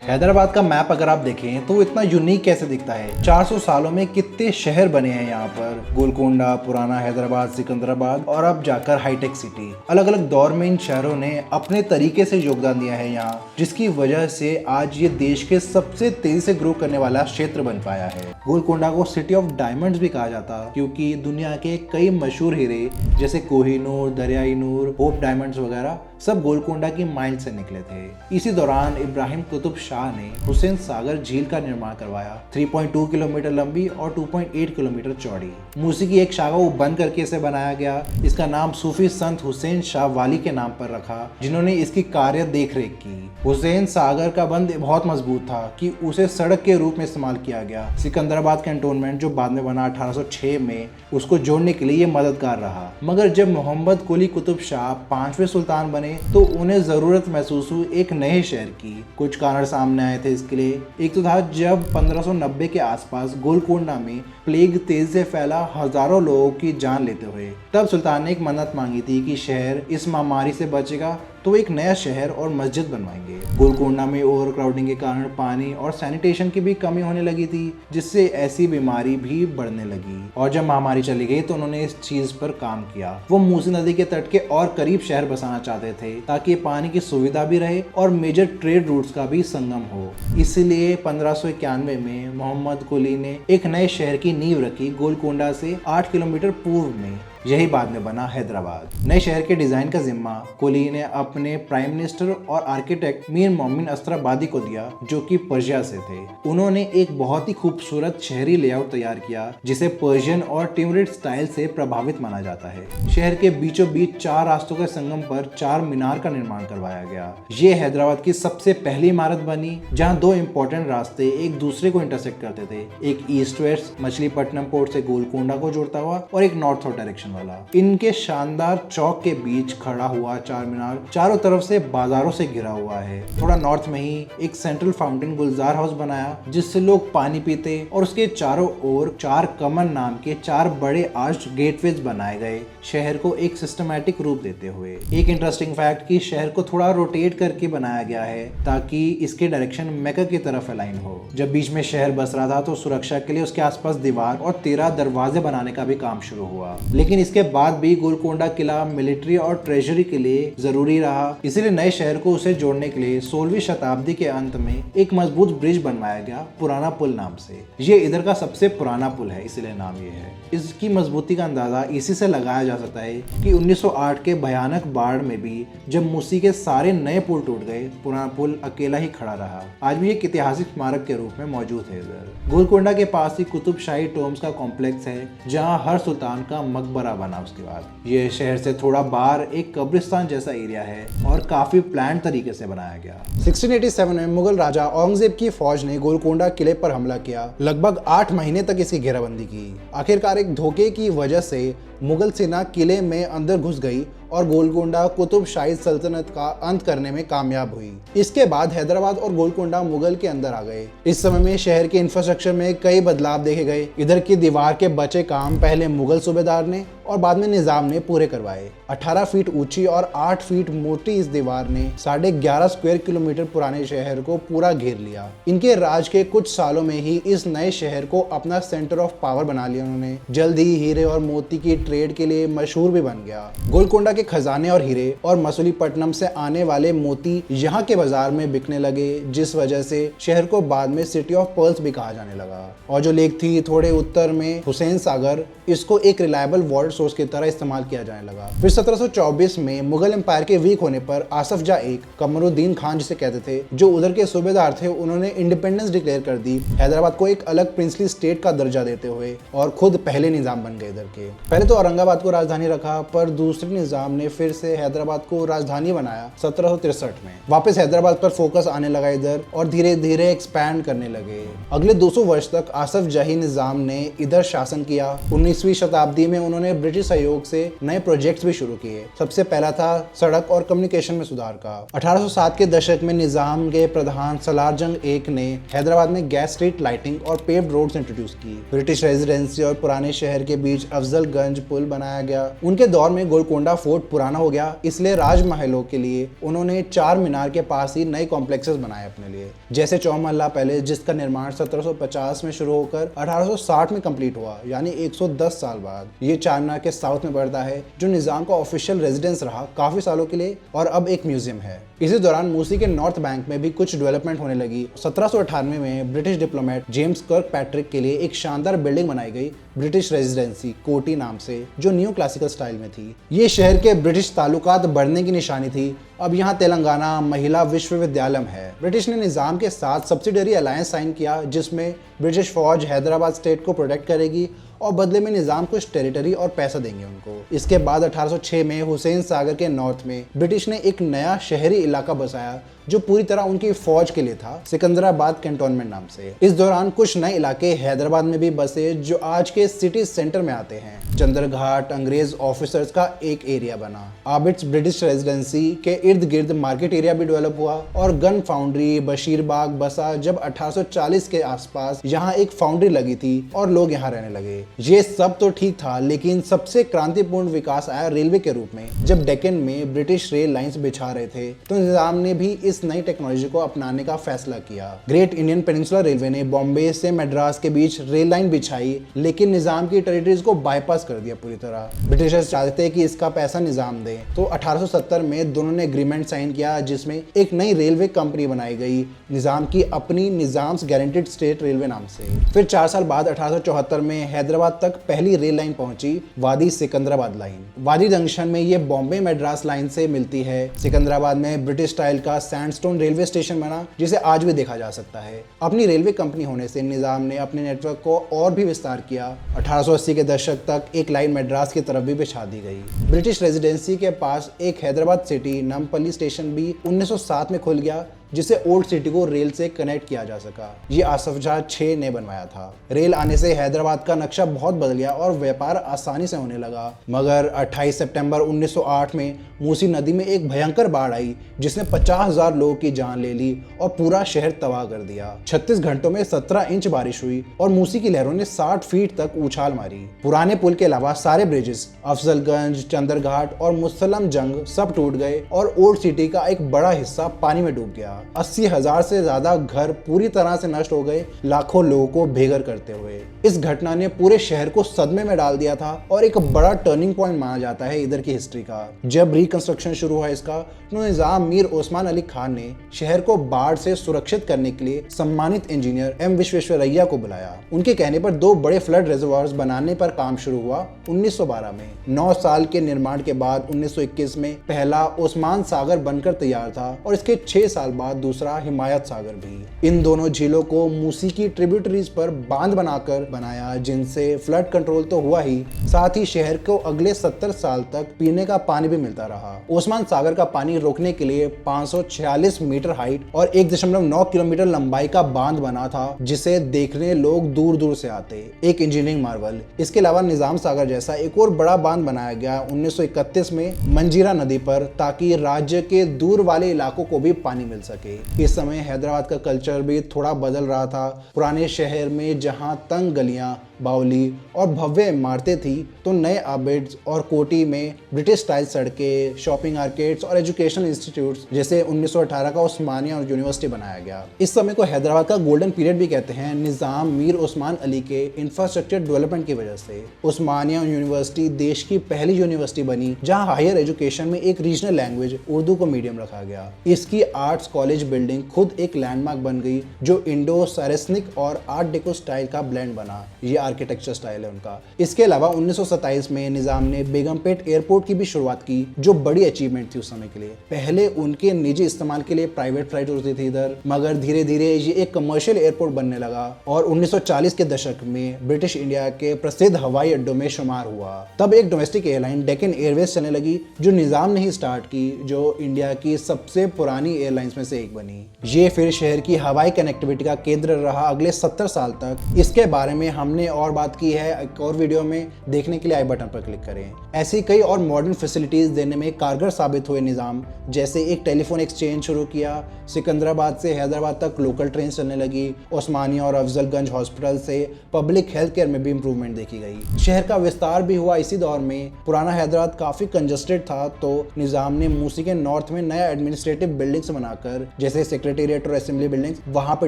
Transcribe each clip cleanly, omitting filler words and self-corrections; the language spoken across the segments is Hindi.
हैदराबाद का मैप अगर आप देखें तो इतना यूनिक कैसे दिखता है। 400 सालों में कितने शहर बने हैं यहाँ पर, गोलकोंडा, पुराना हैदराबाद, सिकंदराबाद और अब जाकर हाईटेक सिटी। अलग अलग दौर में इन शहरों ने अपने तरीके से योगदान दिया है यहाँ, जिसकी वजह से आज ये देश के सबसे तेजी से ग्रो करने वाला क्षेत्र बन पाया है। गोलकोंडा को सिटी ऑफ डायमंड्स भी कहा जाता है क्योंकि दुनिया के कई मशहूर हीरे जैसे कोहिनूर, दरियाई नूर, होप डायमंड्स वगैरह सब गोलकोंडा की माइल से निकले थे। इसी दौरान इब्राहिम कुतुब शाह ने हुसैन सागर झील का निर्माण करवाया, 3.2 किलोमीटर लंबी और 2.8 किलोमीटर चौड़ी। मूसी की एक शाखा को बंद करके इसे बनाया गया। इसका नाम सूफी संत हुसैन शाह वाली के नाम पर रखा, जिन्होंने इसकी कार्य देख रेख की। हुसैन सागर का बंद बहुत मजबूत था कि उसे सड़क के रूप में इस्तेमाल किया गया। सिकंदराबाद कैंटोनमेंट जो बाद में बना 1806 में, उसको जोड़ने के लिए ये मददगार रहा। मगर जब मोहम्मद कुली कुतुब शाह 5वें सुल्तान बने तो उन्हें जरूरत महसूस हुई एक नए शहर की। कुछ कारण सामने आए थे इसके लिए। एक तो था जब 1590 के आसपास गोलकोंडा में प्लेग तेजी से फैला, हजारों लोगों की जान लेते हुए। तब सुल्तान ने एक मन्नत मांगी थी कि शहर इस महामारी से बचेगा तो एक नया शहर और मस्जिद बनवाएंगे। गोलकोंडा में ओवर क्राउडिंग के कारण पानी और सैनिटेशन की भी कमी होने लगी थी, जिससे ऐसी बीमारी भी बढ़ने लगी। और जब महामारी चली गई तो उन्होंने इस चीज पर काम किया। वो मूसी नदी के तट के और करीब शहर बसाना चाहते थे ताकि पानी की सुविधा भी रहे और मेजर ट्रेड रूट्स का भी संगम हो। इसलिए 1591 में मोहम्मद कुली ने एक नए शहर की नींव रखी, गोलकोंडा से 8 किलोमीटर पूर्व में। यही बाद में बना हैदराबाद। नए शहर के डिजाइन का जिम्मा कुली ने अपने प्राइम मिनिस्टर और आर्किटेक्ट मीर मोमिन अस्त्राबादी को दिया, जो कि पर्शिया से थे। उन्होंने एक बहुत ही खूबसूरत शहरी लेआउट तैयार किया, जिसे पर्शियन और टिमरिड स्टाइल से प्रभावित माना जाता है। शहर के बीचों बीच 4 रास्तों के संगम पर 4 मीनार का निर्माण करवाया गया। ये हैदराबाद की सबसे पहली इमारत बनी जहाँ 2 इंपॉर्टेंट रास्ते एक दूसरे को इंटरसेक्ट करते थे, एक ईस्ट वेस्ट मछलीपट्टनम पोर्ट से गोलकोंडा को जोड़ता हुआ और एक नॉर्थ साउथ डायरेक्शन वाला। इनके शानदार चौक के बीच खड़ा हुआ 4 मीनार चारों तरफ से बाजारों से घिरा हुआ है। थोड़ा नॉर्थ में ही एक सेंट्रल फाउंटेन गुलजार हाउस बनाया, जिससे लोग पानी पीते, और उसके चारों ओर 4 कमन नाम के 4 बड़े आर्च गेटवेज बनाए गए, शहर को एक सिस्टमैटिक रूप देते हुए। एक इंटरेस्टिंग फैक्ट कि शहर को थोड़ा रोटेट करके बनाया गया है ताकि इसके डायरेक्शन मेका की तरफ अलाइन हो। जब बीच में शहर बस रहा था तो सुरक्षा के लिए उसके आसपास दीवार और 13 दरवाजे बनाने का भी काम शुरू हुआ। लेकिन इसके बाद भी गोलकोंडा किला मिलिट्री और ट्रेजरी के लिए जरूरी रहा, इसीलिए नए शहर को उसे जोड़ने के लिए 16वीं शताब्दी के अंत में एक मजबूत ब्रिज बनवाया गया, पुराना पुल नाम से। ये इधर का सबसे पुराना पुल है, इसीलिए नाम ये है। इसकी मजबूती का अंदाजा इसी से लगाया जा सकता है कि 1908 के भयानक बाढ़ में भी जब मूसी के सारे नए पुल टूट गए, पुराना पुल अकेला ही खड़ा रहा। आज भी एक ऐतिहासिक स्मारक के रूप में मौजूद है इधर। गोलकोंडा के पास ही कुतुब शाही टॉम्ब्स का कॉम्प्लेक्स है, जहाँ हर सुल्तान का मकबरा बना। उसके बाद ये शहर से थोड़ा बाहर एक कब्रिस्तान जैसा एरिया है और काफी प्लान तरीके से बनाया गया। 1687 में मुगल राजा औरंगजेब की फौज ने गोलकोंडा किले पर हमला किया। लगभग 8 महीने तक इसकी घेराबंदी की। आखिरकार एक धोखे की वजह से मुगल सेना किले में अंदर घुस गई और गोलकोंडा कुतुब शाही सल्तनत का अंत करने में कामयाब हुई। इसके बाद हैदराबाद और गोलकोंडा मुगल के अंदर आ गए। इस समय में शहर के इंफ्रास्ट्रक्चर में कई बदलाव देखे गए। इधर की दीवार के बचे काम पहले मुगल सूबेदार ने और बाद में निजाम ने पूरे करवाए। 18 फीट ऊंची और 8 फीट मोटी इस दीवार ने 11.5 स्क्वायर किलोमीटर पुराने शहर को पूरा घेर लिया। इनके राज के कुछ सालों में ही इस नए शहर को अपना सेंटर ऑफ पावर बना लिया उन्होंने। जल्द ही हीरे और मोती की ट्रेड के लिए मशहूर भी बन गया। गोलकोंडा के खजाने और हीरे और मछलीपट्टनम से आने वाले मोती यहाँ के बाजार में बिकने लगे, जिस वजह से शहर को बाद में सिटी ऑफ पर्ल्स भी कहा जाने लगा। और जो लेक थी थोड़े उत्तर में हुसैन सागर, इसको एक रिलायबल वाटर सोर्स की तरह इस्तेमाल किया जाने लगा। फिर 1724 में मुगल एम्पायर के वीक होने पर आसफ जा एक कमरुद्दीन खान जिसे कहते थे, जो उधर के सूबेदार थे, उन्होंने इंडिपेंडेंस डिक्लेयर कर दी, हैदराबाद को एक अलग प्रिंसली स्टेट का दर्जा देते हुए, और खुद पहले निजाम बन गए इधर के। पहले तो औरंगाबाद को राजधानी रखा, पर दूसरे निजाम ने फिर से हैदराबाद को राजधानी बनाया 1763 में। वापस हैदराबाद पर फोकस आने लगा इधर और धीरे धीरे एक्सपैंड करने लगे। अगले 200 वर्ष तक आसफ जाही निजाम ने इधर शासन किया। 19वीं शताब्दी में उन्होंने ब्रिटिश सहयोग से नए प्रोजेक्ट्स भी शुरू किए। सबसे पहला था सड़क और कम्युनिकेशन में सुधार का। 1807 के दशक में निजाम के प्रधान सलार जंग एक ने हैदराबाद में गैस स्ट्रीट लाइटिंग और पेव्ड रोड्स इंट्रोड्यूस की। ब्रिटिश रेजिडेंसी और पुराने शहर के बीच अफजलगंज पुल बनाया गया। उनके दौर में गोलकोंडा फोर्ट पुराना हो गया, इसलिए राजमहलों के लिए उन्होंने चार मीनार के पास ही नए कॉम्प्लेक्सेस बनाए अपने लिए, जैसे चौमहला पैलेस, जिसका निर्माण 1750 में शुरू होकर 1860 में कंप्लीट हुआ, यानी 110 साल बाद। ये चारमीनार के साउथ में पड़ता है, जो निजाम का ऑफिशियल रेजिडेंस रहा काफी सालों के लिए और अब एक म्यूजियम है। इसी दौरान मूसी के नॉर्थ बैंक में भी कुछ डेवलपमेंट होने लगी। 1798 में ब्रिटिश डिप्लोमेट जेम्स कर्क पैट्रिक के लिए एक शानदार बिल्डिंग बनाई गई, ब्रिटिश रेजिडेंसी कोटी नाम से, जो न्यू क्लासिकल स्टाइल में थी। ये शहर के ब्रिटिश ताल्लुकात बढ़ने की निशानी थी। अब यहाँ तेलंगाना महिला विश्वविद्यालय है। ब्रिटिश ने निजाम के साथ सब्सिडरी अलायंस साइन किया, जिसमें ब्रिटिश फौज हैदराबाद स्टेट को प्रोटेक्ट करेगी और बदले में निजाम कुछ टेरिटरी और पैसा देंगे उनको। इसके बाद 1806 में हुसैन सागर के नॉर्थ में ब्रिटिश ने एक नया शहरी इलाका बसाया, जो पूरी तरह उनकी फौज के लिए था, सिकंदराबाद कैंटोनमेंट नाम से। इस दौरान कुछ नए इलाके हैदराबाद में भी बसे, जो आज के सिटी सेंटर में आते हैं। चंद्रघाट अंग्रेज ऑफिसर्स का एक एरिया बना। आबिड्स ब्रिटिश रेजिडेंसी के इर्द गिर्द मार्केट एरिया भी डेवलप हुआ और गन फाउंड्री बशीरबाग बसा, जब 1840 के आसपास यहाँ एक फाउंड्री लगी थी और लोग यहाँ रहने लगे। ये सब तो ठीक था, लेकिन सबसे क्रांतिपूर्ण विकास आया रेलवे के रूप में। जब डेक्कन में ब्रिटिश रेल लाइंस बिछा रहे थे, तो निजाम ने भी इस नई टेक्नोलॉजी को अपनाने का फैसला किया। ग्रेट इंडियन पेनिनसुलर रेलवे ने बॉम्बे से मद्रास के बीच रेल लाइन बिछाई, लेकिन निजाम की टेरिटरीज को बाईपास कर दिया पूरी तरह। ब्रिटिशर्स चाहते थे कि इसका पैसा निजाम दे, तो 1870 में दोनों ने एग्रीमेंट साइन किया, जिसमें एक नई रेलवे कंपनी बनाई गई, निजाम की अपनी निजाम्स गारंटीड स्टेट रेलवे नाम से। फिर 4 साल बाद 1874 में हैदराबाद तक पहली रेल लाइन पहुंची, वादी सिकंदराबाद लाइन। वादी जंक्शन में ये बॉम्बे मद्रास लाइन से मिलती है। सिकंदराबाद में ब्रिटिश स्टाइल का सैंडस्टोन रेलवे स्टेशन बना, जिसे आज भी देखा जा सकता है। अपनी रेलवे कंपनी होने से निजाम ने अपने नेटवर्क को और भी विस्तार किया। 1880 के दशक तक एक लाइन मद्रास की तरफ भी बिछा दी गई। ब्रिटिश रेजिडेंसी के पास एक हैदराबाद सिटी नामपल्ली स्टेशन भी 1907 में खुल गया, जिसे ओल्ड सिटी को रेल से कनेक्ट किया जा सका। ये आसफ जाह 6 ने बनवाया था। रेल आने से हैदराबाद का नक्शा बहुत बदल गया और व्यापार आसानी से होने लगा। मगर 28 सितंबर 1908 में मूसी नदी में एक भयंकर बाढ़ आई, जिसने 50,000 लोगों की जान ले ली और पूरा शहर तबाह कर दिया। 36 घंटों में 17 इंच बारिश हुई और मूसी की लहरों ने 60 फीट तक उछाल मारी। पुराने पुल के अलावा सारे ब्रिजेस, अफजलगंज, चंद्रघाट और मुसल्लम जंग सब टूट गए और ओल्ड सिटी का एक बड़ा हिस्सा पानी में डूब गया। 80,000 से ज्यादा घर पूरी तरह से नष्ट हो गए, लाखों लोगों को बेघर करते हुए। इस घटना ने पूरे शहर को सदमे में डाल दिया था और एक बड़ा टर्निंग पॉइंट माना जाता है इधर की हिस्ट्री का। जब रिकंस्ट्रक्शन शुरू हुआ इसका, तो निजाम मीर ओस्मान अली खान ने शहर को बाढ़ से सुरक्षित करने के लिए सम्मानित इंजीनियर एम विश्वेश्वरैया को बुलाया। उनके कहने पर 2 बड़े फ्लड रिजर्वायर्स बनाने पर काम शुरू हुआ 1912 में। 9 साल के निर्माण के बाद 1921 में पहला ओस्मान सागर बनकर तैयार था और इसके 6 साल बाद दूसरा हिमायत सागर भी। इन दोनों झीलों को मूसी की ट्रिब्यूटरीज पर बांध बनाकर बनाया, जिनसे फ्लड कंट्रोल तो हुआ ही, साथ ही शहर को अगले 70 साल तक पीने का पानी भी मिलता रहा। ओस्मान सागर का पानी रोकने के लिए 546 मीटर हाइट और 1.9 किलोमीटर लंबाई का बांध बना था, जिसे देखने लोग दूर दूर से आते। एक इंजीनियरिंग मार्वल। इसके अलावा निजाम सागर जैसा एक और बड़ा बांध बनाया गया 1931 में मंजीरा नदी पर, ताकि राज्य के दूर वाले इलाकों को भी पानी मिल सके। इस समय हैदराबाद का कल्चर भी थोड़ा बदल रहा था। पुराने शहर में जहां तंग गलियां, बावली और भव्य इमारतें थी, तो नए आबिड्स और कोटी में ब्रिटिश स्टाइल सड़कें, शॉपिंग आर्केड्स और एजुकेशनल इंस्टीट्यूट्स जैसे 1918 का उस्मानिया यूनिवर्सिटी बनाया गया। इस समय को हैदराबाद का गोल्डन पीरियड भी कहते हैं, निजाम मीर उस्मान अली के इंफ्रास्ट्रक्चर डेवलपमेंट की वजह से। उस्मानिया यूनिवर्सिटी देश की पहली यूनिवर्सिटी बनी जहाँ हायर एजुकेशन में एक रीजनल लैंग्वेज उर्दू को मीडियम रखा गया। इसकी आर्ट्स कॉलेज बिल्डिंग खुद एक लैंडमार्क बन गई, जो इंडो सारेस्निक और आर्ट डेको स्टाइल का ब्लेंड बना। ये आर्किटेक्चर स्टाइल है उनका। इसके अलावा 1927 में निजाम ने बेगमपेट एयरपोर्ट की भी शुरुआत की, जो बड़ी अचीवमेंट थी उस समय के लिए। पहले उनके निजी इस्तेमाल के लिए प्राइवेट फ्लाइट होती थी इधर, मगर धीरे धीरे ये एक कमर्शियल एयरपोर्ट बनने लगा और 1940 के दशक में ब्रिटिश इंडिया के प्रसिद्ध हवाई अड्डों में शुमार हुआ। तब एक डोमेस्टिक एयरलाइन डेक्कन एयरवेज चलने लगी, जो निजाम ने ही स्टार्ट की, जो इंडिया की सबसे पुरानी एयरलाइंस में से से एक बनी। ये फिर शहर की हवाई कनेक्टिविटी का केंद्र रहा अगले 70 साल तक। इसके बारे में हमने और बात की है एक और वीडियो में, देखने के लिए आई बटन पर क्लिक करें। ऐसी कई और मॉडर्न फैसिलिटीज देने में कारगर साबित हुए निज़ाम, जैसे एक टेलीफोन एक्सचेंज शुरू किया, सिकंदराबाद से हैदराबाद तक लोकल ट्रेन चलने लगी, ओस्मानिया और अफजलगंज हॉस्पिटल से पब्लिक हेल्थ केयर में भी इंप्रूवमेंट देखी गई। शहर का विस्तार भी हुआ इसी दौर में। पुराना हैदराबाद काफी कंजस्टेड था, तो निजाम ने मूसी के नॉर्थ में नया एडमिनिस्ट्रेटिव बिल्डिंग्स बनाकर, जैसे सेक्रेटेरिएट और असेंबली बिल्डिंग्स, वहां पे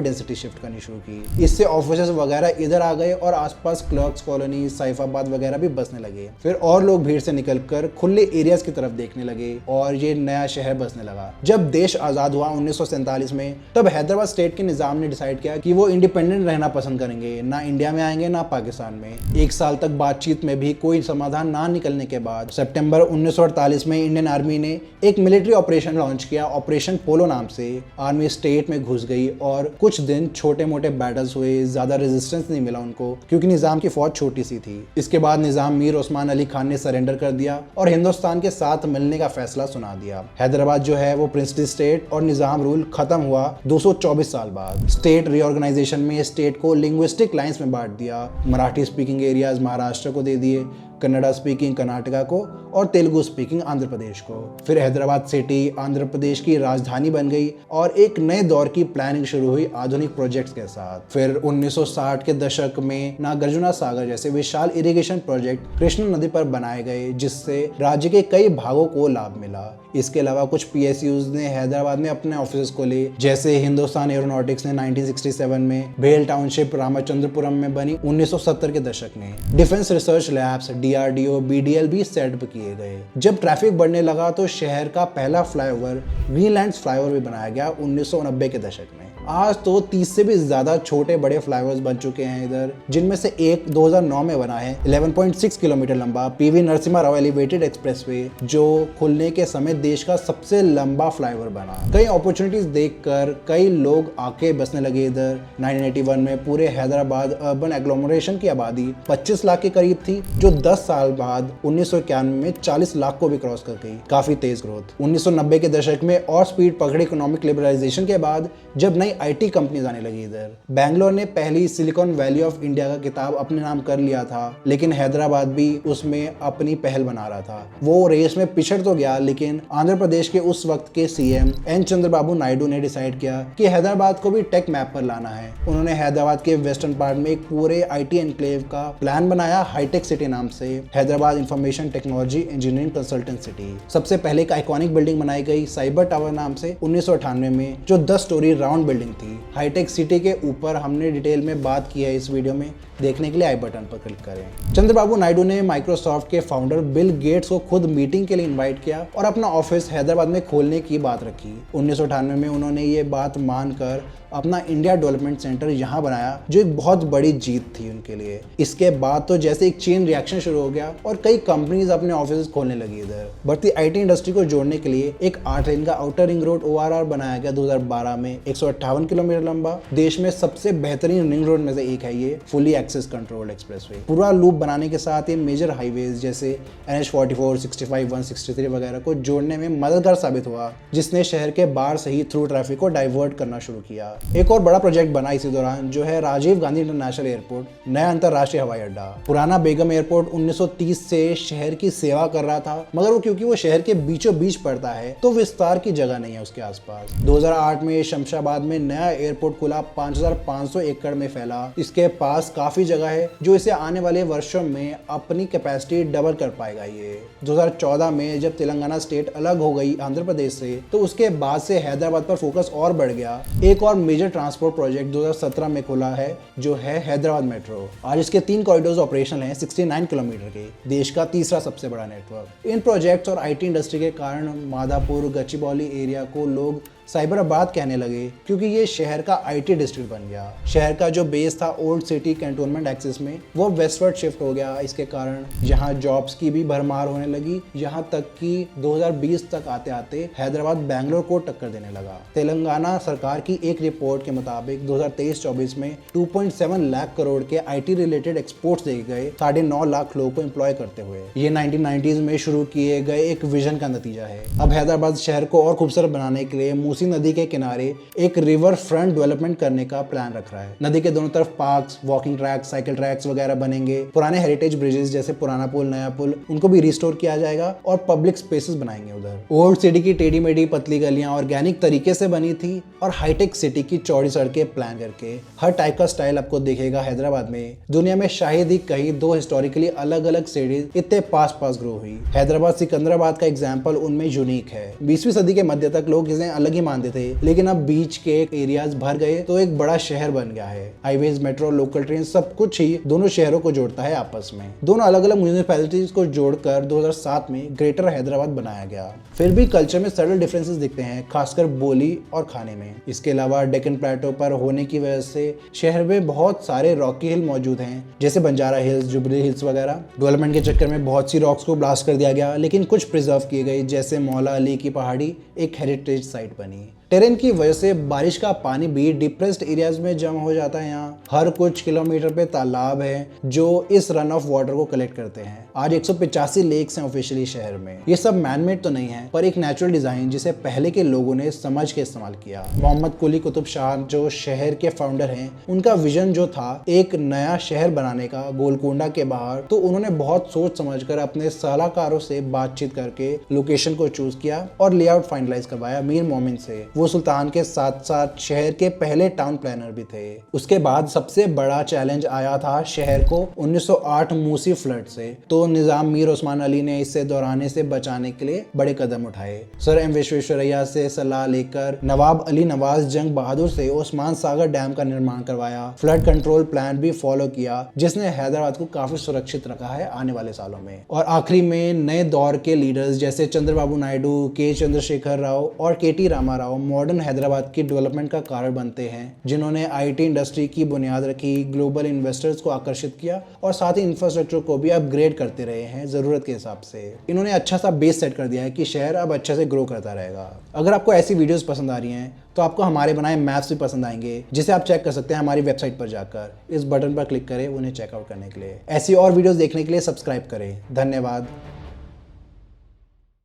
डेंसिटी शिफ्ट करनी शुरू की। इससे ऑफिसेस वगैरह इधर आ गए और आसपास क्लर्क्स कॉलोनी, सैफाबाद वगैरह भी बसने लगे। फिर और लोग भीड़ से निकलकर खुले एरियाज की तरफ देखने लगे और ये नया शहर बसने लगा। जब देश आजाद हुआ 1947 में, तब हैदराबाद स्टेट के निजाम ने डिसाइड किया कि वो इंडिपेंडेंट रहना पसंद करेंगे, ना इंडिया में आएंगे ना पाकिस्तान में। एक साल तक बातचीत में भी कोई समाधान ना निकलने के बाद सितंबर 1948 में इंडियन आर्मी ने एक मिलिट्री ऑपरेशन लॉन्च किया, ऑपरेशन पोलो नाम से। आर्मी स्टेट में घुस गई और कुछ दिन छोटे मोटे बैटल्स हुए, ज्यादा रेजिस्टेंस नहीं मिला उनको क्योंकि निजाम की फौज छोटी सी थी। इसके बाद निजाम मीर उस्मान अली खान ने सरेंडर कर दिया और हिंदुस्तान के साथ मिलने का फैसला सुना दिया। हैदराबाद जो है वो प्रिंसली स्टेट और निजाम रूल खत्म हुआ 224 साल बाद। स्टेट रीऑर्गेनाइजेशन में स्टेट को लिंग्विस्टिक लाइंस में बांट दिया। मराठी स्पीकिंग एरियाज महाराष्ट्र को दे दिए, कन्नड़ा स्पीकिंग कर्नाटका को और तेलुगु स्पीकिंग आंध्र प्रदेश को। फिर हैदराबाद सिटी आंध्र प्रदेश की राजधानी बन गई और एक नए दौर की प्लानिंग शुरू हुई आधुनिक प्रोजेक्ट्स के साथ। फिर 1960 के दशक में नागार्जुना सागर जैसे विशाल इरिगेशन प्रोजेक्ट कृष्णा नदी पर बनाए गए, जिससे राज्य के कई भागों को लाभ मिला। इसके अलावा कुछ PSUs ने हैदराबाद में अपने ऑफिस खोले, जैसे हिंदुस्तान एरोनॉटिक्स ने 1967 में, भेल टाउनशिप रामचंद्रपुरम में बनी 1970 के दशक में। Defence research labs DRDO BDL भी सेटअप किए गए। जब ट्रैफिक बढ़ने लगा तो शहर का पहला फ्लाईओवर ग्रीनलैंड फ्लाईओवर भी बनाया गया 1990 के दशक में। आज तो 30 से भी ज्यादा छोटे बड़े फ्लाईओवर्स बन चुके हैं इधर, जिनमें से एक 2009 में बना है 11.6 किलोमीटर लंबा PV Narasimha Rao elevated expressway, जो खुलने के समय देश का सबसे लंबा फ्लाईओवर बना। कई अपॉर्चुनिटीज देखकर कई लोग आके बसने लगे इधर। 1981 में पूरे हैदराबाद अर्बन एग्लोमरेशन की आबादी 25 लाख के करीब थी, जो 10 साल बाद 1991 में 40 लाख को भी क्रॉस कर गई। काफी तेज ग्रोथ। 1990 के दशक में और स्पीड पकड़ी इकोनॉमिक लिबरलाइजेशन के बाद, जब नई IT कंपनीज आने लगी इधर। बैंगलोर ने पहली सिलिकॉन वैली ऑफ इंडिया का खिताब अपने नाम कर लिया था, लेकिन हैदराबाद भी उसमें अपनी पहल बना रहा था। वो रेस में पिछड़ तो गया, लेकिन आंध्र प्रदेश के उस वक्त के CM N चंद्रबाबू नायडू ने डिसाइड किया कि हैदराबाद को भी टेक मैप पर लाना है। उन्होंने हैदराबाद के वेस्टर्न पार्ट में एक पूरे IT एनक्लेव का प्लान बनाया, हाईटेक सिटी नाम से, Hyderabad information technology engineering consultant city. सबसे पहले एक आइकॉनिक बिल्डिंग बनाई गई साइबर टावर नाम से 1998 में, जो 10 स्टोरी राउंड बिल्डिंग थी। हाईटेक सिटी के ऊपर हमने डिटेल में बात की है इस वीडियो में, देखने के लिए आई बटन पर क्लिक करें। चंद्रबाबू नायडू ने माइक्रोसॉफ्ट के फाउंडर बिल गेट्स को खुद मीटिंग के लिए इनवाइट किया और अपना ऑफिस हैदराबाद में खोलने की बात रखी। 1998 में उन्होंने ये बात मानकर अपना इंडिया डेवलपमेंट सेंटर यहाँ बनाया, जो एक बहुत बड़ी जीत थी उनके लिए। इसके बाद तो जैसे एक चेन रिएक्शन शुरू हो गया और कई कंपनीज अपने ऑफिस खोलने लगी इधर। बढ़ती IT इंडस्ट्री को जोड़ने के लिए एक 8 लेन का आउटर रिंग रोड ORR बनाया गया 2012 में, 158 किलोमीटर लंबा। देश में सबसे बेहतरीन रिंग रोड में से एक है ये, फुली एक्सेस कंट्रोल्ड एक्सप्रेसवे। पूरा लूप बनाने के साथ ये मेजर हाईवेज जैसे NH44, 65, 163 वगैरह को जोड़ने में मददगार साबित हुआ, जिसने शहर के बाहर से ही थ्रू ट्रैफिक को डाइवर्ट करना शुरू किया। एक और बड़ा प्रोजेक्ट बना इसी दौरान, जो है राजीव गांधी इंटरनेशनल एयरपोर्ट, नया अंतरराष्ट्रीय हवाई अड्डा। पुराना बेगम एयरपोर्ट 1930 से शहर की सेवा कर रहा था, मगर वो क्योंकि वो शहर के बीचों बीच पड़ता है तो विस्तार की जगह नहीं है उसके आसपास। 2008 में शमशाबाद में नया एयरपोर्ट खुला, 5500 एकड़ में फैला। इसके पास काफी जगह है जो इसे आने वाले वर्षों में अपनी कैपेसिटी डबल कर पाएगा। ये 2014 में जब तेलंगाना स्टेट अलग हो गई आंध्र प्रदेश से, तो उसके बाद से हैदराबाद पर फोकस और बढ़ गया। एक और मेजर ट्रांसपोर्ट प्रोजेक्ट 2017 में खुला है, जो है हैदराबाद मेट्रो। आज इसके 3 कॉरिडोर्स ऑपरेशनल हैं, 69 किलोमीटर के, देश का तीसरा सबसे बड़ा नेटवर्क। इन प्रोजेक्ट्स और IT इंडस्ट्री के कारण माधापुर गच्चीबौली एरिया को लोग साइबराबाद कहने लगे, क्योंकि ये शहर का IT डिस्ट्रिक्ट बन गया। शहर का जो बेस था ओल्ड सिटी कैंटोनमेंट एक्सिस में, वो वेस्टवर्ड शिफ्ट हो गया। इसके कारण यहाँ जॉब्स की भी भरमार होने लगी, यहाँ तक कि 2020 तक आते आते हैदराबाद बैंगलोर को टक्कर देने लगा। तेलंगाना सरकार की एक रिपोर्ट के मुताबिक 2023-24 में 2.7 लाख करोड़ के IT रिलेटेड एक्सपोर्ट्स देखे गए, 9.5 लाख लोगों को एम्प्लॉय करते हुए। ये 1990s में शुरू किए गए एक विजन का नतीजा है। अब हैदराबाद शहर को और खूबसूरत बनाने के लिए उसी नदी के किनारे एक रिवर फ्रंट डेवलपमेंट करने का प्लान रख रहा है। नदी के दोनों तरफ parks, walking tracks, cycle tracks वगैरह बनेंगे। पुराने हेरिटेज ब्रिजेस जैसे पुराना पुल, नया पुल, उनको भी रिस्टोर किया जाएगा और पब्लिक स्पेसेस बनाएंगे उधर। ओल्ड सिटी की टेढ़ी मेढ़ी पतली गलियां ऑर्गेनिक तरीके से बनी थी और हाईटेक सिटी की चौड़ी सड़कें प्लान करके हर टाइप का स्टाइल आपको दिखेगा हैदराबाद में। दुनिया में शायद ही कहीं दो हिस्टोरिकली अलग अलग सिटीज इतने पास पास ग्रो हुई। हैदराबाद सिकंदराबाद का एग्जाम्पल उनमें यूनिक है। 20वीं सदी के मध्य तक लोग इसे अलग ही मानते थे, लेकिन अब बीच के एरियाज भर गए तो एक बड़ा शहर बन गया है। हाईवेज, मेट्रो, लोकल ट्रेन, सब कुछ ही दोनों शहरों को जोड़ता है आपस में। दोनों अलग अलग म्यूनिसिपैलिटीज को जोड़कर 2007 में ग्रेटर हैदराबाद बनाया गया। फिर भी कल्चर में सटल डिफरेंसेस दिखते हैं, खासकर बोली और खाने में। इसके अलावा डेक्कन प्लेटो पर होने की वजह से शहर में बहुत सारे रॉकी हिल मौजूद हैं, जैसे बंजारा हिल्स, जुबली हिल्स वगैरह। डेवलपमेंट के चक्कर में बहुत सी रॉक्स को ब्लास्ट कर दिया गया, लेकिन कुछ प्रिजर्व किए गए, जैसे मौला अली की पहाड़ी एक हेरिटेज साइट बनी। टेरेन की वजह से बारिश का पानी भी डिप्रेस्ड एरियाज में जमा हो जाता है। यहाँ हर कुछ किलोमीटर पे तालाब है जो इस रन ऑफ वाटर को कलेक्ट करते हैं। आज 185 लेक्स हैं ऑफिशियली शहर में। ये सब मैनमेड तो नहीं है, पर एक नेचुरल डिजाइन जिसे पहले के लोगों ने समझ के इस्तेमाल किया। मोहम्मद कुली कुतुब शाह जो शहर के फाउंडर हैं, उनका विजन जो था एक नया शहर बनाने का गोलकोंडा के बाहर, तो उन्होंने बहुत सोच समझ कर अपने सलाहकारों से बातचीत करके लोकेशन को चूज किया और लेआउट फाइनलाइज करवाया मीर मोमिन से। वो सुल्तान के साथ साथ शहर के पहले टाउन प्लानर भी थे। उसके बाद सबसे बड़ा चैलेंज आया था शहर को 1908 मूसी फ्लड से, तो निजाम मीर उस्मान अली ने इससे दोहराने से बचाने के लिए बड़े कदम उठाए। सर एम विश्वेश्वरैया से सलाह लेकर नवाब अली नवाज जंग बहादुर से उस्मान सागर डैम का निर्माण करवाया। फ्लड कंट्रोल प्लान भी फॉलो किया, जिसने हैदराबाद को काफी सुरक्षित रखा है आने वाले सालों में। और आखिरी में नए दौर के लीडर्स जैसे चंद्रबाबू नायडू, के चंद्रशेखर राव और के.टी. रामाराव मॉडर्न हैदराबाद की डेवलपमेंट का कारण बनते हैं, जिन्होंने आईटी इंडस्ट्री की बुनियाद रखी, ग्लोबल इन्वेस्टर्स को आकर्षित किया और साथ ही इंफ्रास्ट्रक्चर को भी अपग्रेड करते रहे हैं जरूरत के हिसाब से। इन्होंने अच्छा सा बेस सेट कर दिया है कि शहर अब अच्छे से ग्रो करता रहेगा। अगर आपको ऐसी वीडियोस पसंद आ रही हैं तो आपको हमारे बनाए मैप्स भी पसंद आएंगे, जिसे आप चेक कर सकते हैं हमारी वेबसाइट पर जाकर। इस बटन पर क्लिक करें उन्हें चेकआउट करने के लिए। ऐसी और वीडियोस देखने के लिए सब्सक्राइब करें। धन्यवाद।